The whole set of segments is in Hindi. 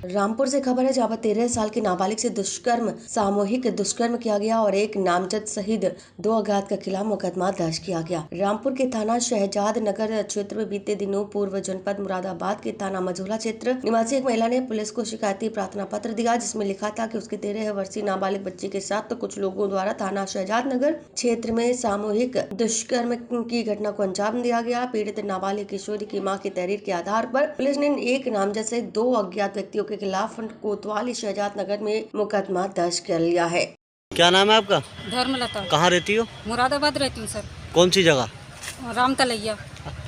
रामपुर से खबर है जहां पर 13 साल की नाबालिग से सामूहिक दुष्कर्म किया गया और एक नामजद सहित 2 अज्ञात के खिलाफ मुकदमा दर्ज किया गया। रामपुर के थाना शहजाद नगर क्षेत्र में बीते दिनों पूर्व जनपद मुरादाबाद के थाना मझोला क्षेत्र निवासी एक महिला ने पुलिस को शिकायती प्रार्थना पत्र दिया, जिसमें लिखा था कि उसके 13 वर्षीय नाबालिग बच्ची के साथ तो कुछ लोगों द्वारा थाना शहजाद नगर क्षेत्र में सामूहिक दुष्कर्म की घटना को अंजाम दिया गया। पीड़ित नाबालिग किशोरी की मां की तहरीर के आधार पर पुलिस ने एक नामजद से 2 अज्ञात व्यक्तियों के खिलाफ कोतवाली शहजाद नगर में मुकदमा दर्ज कर लिया है। क्या नाम है आपका? धर्मलता। कहाँ रहती हो? मुरादाबाद रहती हूँ सर। कौन सी जगह? राम तलैया।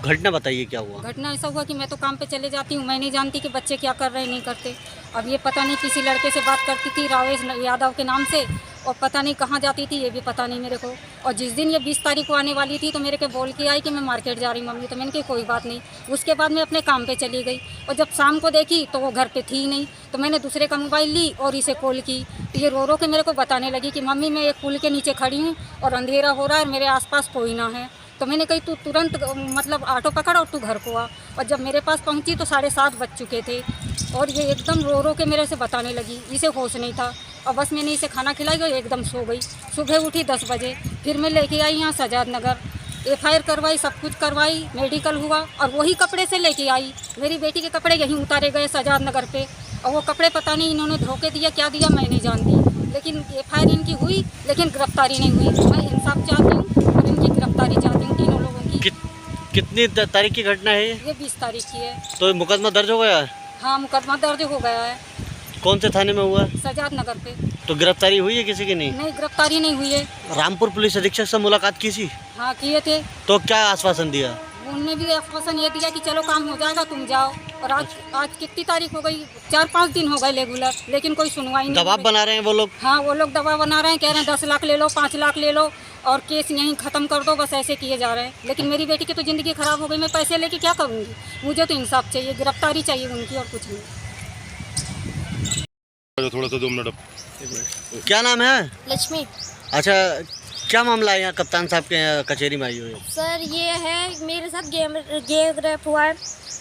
घटना बताइए, क्या हुआ? घटना ऐसा हुआ कि मैं तो काम पे चले जाती हूँ, मैं नहीं जानती कि बच्चे क्या कर रहे हैं नहीं करते। अब ये पता नहीं किसी लड़के से बात करती थी रावेश यादव के नाम से, और पता नहीं कहाँ जाती थी ये भी पता नहीं मेरे को। और जिस दिन ये 20 तारीख को आने वाली थी तो मेरे को बोल के आई कि मैं मार्केट जा रही हूँ मम्मी, तो मैंने कही कोई बात नहीं। उसके बाद मैं अपने काम पे चली गई और जब शाम को देखी तो वो घर पे थी नहीं, तो मैंने दूसरे का मोबाइल ली और इसे कॉल की। तो ये रो रो के मेरे को बताने लगी कि मम्मी मैं एक पुल के नीचे खड़ी हूँ और अंधेरा हो रहा है और मेरे आसपास कोई ना है। तो मैंने कही तू तुरंत मतलब ऑटो पकड़ और तू घर को आ। और जब मेरे पास पहुंची तो 7:30 बज चुके थे और ये एकदम रो रो के मेरे से बताने लगी, इसे होश नहीं था। और बस मैंने इसे खाना खिलाई और एकदम सो गई। सुबह उठी 10 बजे, फिर मैं लेके आई यहाँ सजाद नगर, FIR करवाई, सब कुछ करवाई, मेडिकल हुआ और वही कपड़े से लेके आई। मेरी बेटी के कपड़े यहीं उतारे गए सजाद नगर पे, और वो कपड़े पता नहीं इन्होंने धोखे दिया क्या दिया मैं नहीं जानती, लेकिन FIR इनकी हुई लेकिन गिरफ्तारी नहीं हुई। मैं इंसाफ चाहती हूँ और इनकी गिरफ्तारी चाहती हूँ तीनों लोगों की। कितनी तारीख की घटना है ये 20 तारीख की है। तो मुकदमा दर्ज हो गया है? हाँ, मुकदमा दर्ज हो गया है। कौन से थाने में हुआ? सजाद नगर पे। तो गिरफ्तारी हुई है किसी की? नहीं, गिरफ्तारी नहीं हुई है। रामपुर पुलिस अधीक्षक से मुलाकात की थी? हाँ किए थे। तो क्या आश्वासन दिया? उनने भी आश्वासन ये दिया कि चलो काम हो जाएगा तुम जाओ। और आज कितनी तारीख हो गई? 4-5 दिन हो गए रेगुलर, लेकिन कोई सुनवाई नहीं। दबाव बना रहे हैं वो लोग? हाँ, वो लोग दबाव बना रहे हैं, कह रहे हैं 10 लाख ले लो, 5 लाख ले लो और केस यहीं ख़त्म कर दो, बस ऐसे किए जा रहे हैं। लेकिन मेरी बेटी की तो ज़िंदगी ख़राब हो गई, मैं पैसे लेके क्या करूँगी? मुझे तो इंसाफ चाहिए, गिरफ्तारी चाहिए उनकी और कुछ नहीं। थोड़ा सा 2 मिनट। क्या नाम है? लक्ष्मी। अच्छा, क्या मामला है यहाँ कप्तान साहब के कचहरी में आई हुई है? सर ये है मेरे साथ गेम रेप हुआ है,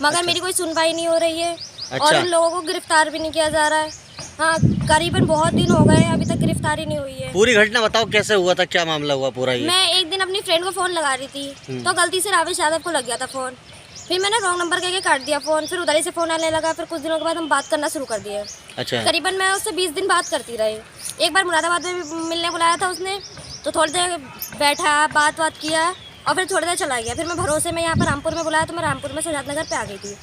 मगर अच्छा। मेरी कोई सुनवाई नहीं हो रही है। अच्छा। और इन लोगों को गिरफ्तार भी नहीं किया जा रहा है। हाँ, करीबन बहुत दिन हो गए अभी तक गिरफ्तारी नहीं हुई है। पूरी घटना बताओ, कैसे हुआ था, क्या मामला हुआ पूरा ये? मैं एक दिन अपनी फ्रेंड को फ़ोन लगा रही थी तो गलती से रावेश यादव को लग गया था फ़ोन, फिर मैंने रॉन्ग नंबर कह के काट दिया फ़ोन, फिर उधर ही से फ़ोन आने लगा। फिर कुछ दिनों के बाद हम बात करना शुरू कर दिए। अच्छा। करीबन मैं उससे 20 दिन बात करती रही। एक बार मुरादाबाद में भी मिलने बुलाया था उसने, तो थोड़ी देर बैठा, बात किया और फिर थोड़ी देर चला गया। फिर मैं भरोसे में यहाँ पर रामपुर में बुलाया तो मैं रामपुर में सजाद नगर पे आ गई थी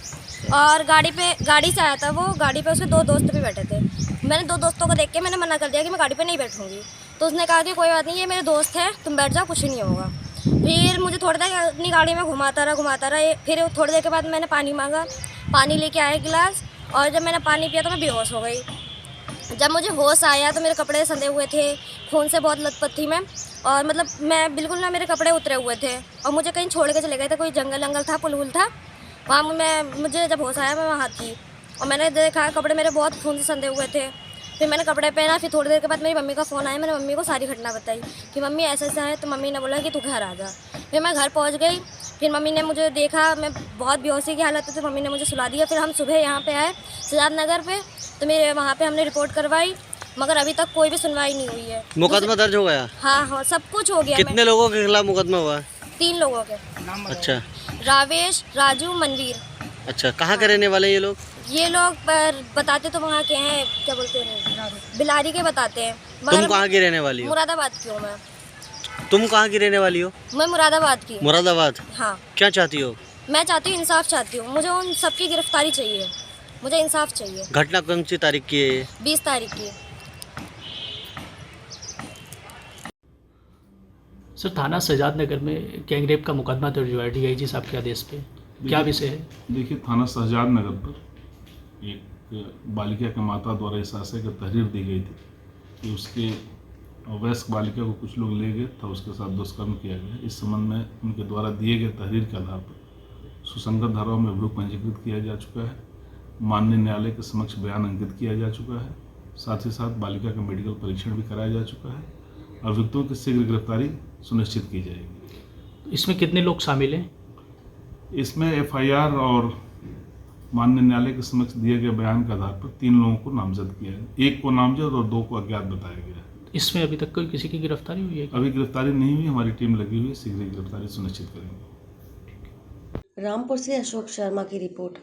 और गाड़ी से आया था वो। गाड़ी पे उसके 2 दोस्त भी बैठे थे। मैंने 2 दोस्तों को देख के मैंने मना कर दिया कि मैं गाड़ी पे नहीं बैठूंगी, तो उसने कहा कि कोई बात नहीं, ये मेरे दोस्त हैं, तुम बैठ जाओ, कुछ नहीं होगा। फिर मुझे थोड़ी देर अपनी गाड़ी में घुमाता रहा। फिर थोड़ी देर के बाद मैंने पानी मांगा, पानी लेके आया गिलास, और जब मैंने पानी पिया तो मैं बेहोश हो गई। जब मुझे होश आया तो मेरे कपड़े संधे हुए थे, खून से बहुत लथपथ थी मैं, और मतलब मैं बिल्कुल ना, मेरे कपड़े उतरे हुए थे और मुझे कहीं छोड़ के चले गए थे। कोई जंगल था, पुल था वहाँ। मुझे जब होश आया मैं वहाँ थी और मैंने देखा कपड़े मेरे बहुत खून से संधे हुए थे। फिर मैंने कपड़े पहना। फिर थोड़ी देर के बाद मेरी मम्मी का फ़ोन आया। मैंने मम्मी को सारी घटना बताई कि मम्मी ऐसा ऐसा है, तो मम्मी ने बोला कि तू घर आ जा। फिर मैं घर पहुँच गई। फिर मम्मी ने मुझे देखा, मैं बहुत बेहोशी की हालत में, तो मम्मी ने मुझे सुला दिया। फिर हम सुबह यहाँ पे आए सजाद नगर पे, तो मेरे वहाँ पे हमने रिपोर्ट करवाई, मगर अभी तक कोई भी सुनवाई नहीं हुई है। मुकदमा दर्ज हो गया? हाँ, सब कुछ हो गया। कितने लोगों के खिलाफ मुकदमा हुआ? 3 लोगों के। अच्छा। रावेश, राजू, मनवीर। अच्छा, कहाँ के रहने वाले ये लोग? ये लोग बताते तो वहाँ के हैं, क्या बोलते हैं, बिलारी के बताते हैं। तुम कहाँ की रहने वाली हो? मुरादाबाद की हूँ मैं। तुम कहाँ की रहने वाली हो? मैं मुरादाबाद की। मुरादाबाद? हाँ। क्या चाहती हो? मैं चाहती हूँ, इंसाफ चाहती हूँ। मुझे उन सबकी गिरफ्तारी चाहिए, मुझे इंसाफ चाहिए। घटना कौन सी तारीख की है ये? 20 तारीख की। सर, थाना सजाद नगर में गैंगरेप का मुकदमा दर्ज हुआ है DIG साहब के आदेश पे, क्या विषय है? देखिए, थाना सजाद नगर पर एक बालिका के माता द्वारा इस आशय की तहरीर दी गई थी कि उसके वयस्क बालिका को कुछ लोग ले गए था, उसके साथ दुष्कर्म किया गया। इस संबंध में उनके द्वारा दिए गए तहरीर के आधार पर सुसंगत धाराओं में अभियोग पंजीकृत किया जा चुका है, माननीय न्यायालय के समक्ष बयान अंकित किया जा चुका है, साथ ही साथ बालिका का मेडिकल परीक्षण भी कराया जा चुका है और अभियुक्तों की शीघ्र गिरफ्तारी सुनिश्चित की जाएगी। इसमें कितने लोग शामिल हैं? इसमें FIR और माननीय न्यायालय के समक्ष दिए गए बयान के आधार पर 3 लोगों को नामजद किया है। 1 को नामजद और 2 को अज्ञात बताया गया है। इसमें अभी तक कोई किसी की गिरफ्तारी हुई है क्या? अभी गिरफ्तारी नहीं हुई, हमारी टीम लगी हुई है, शीघ्र ही गिरफ्तारी सुनिश्चित करेंगे। रामपुर से अशोक शर्मा की रिपोर्ट।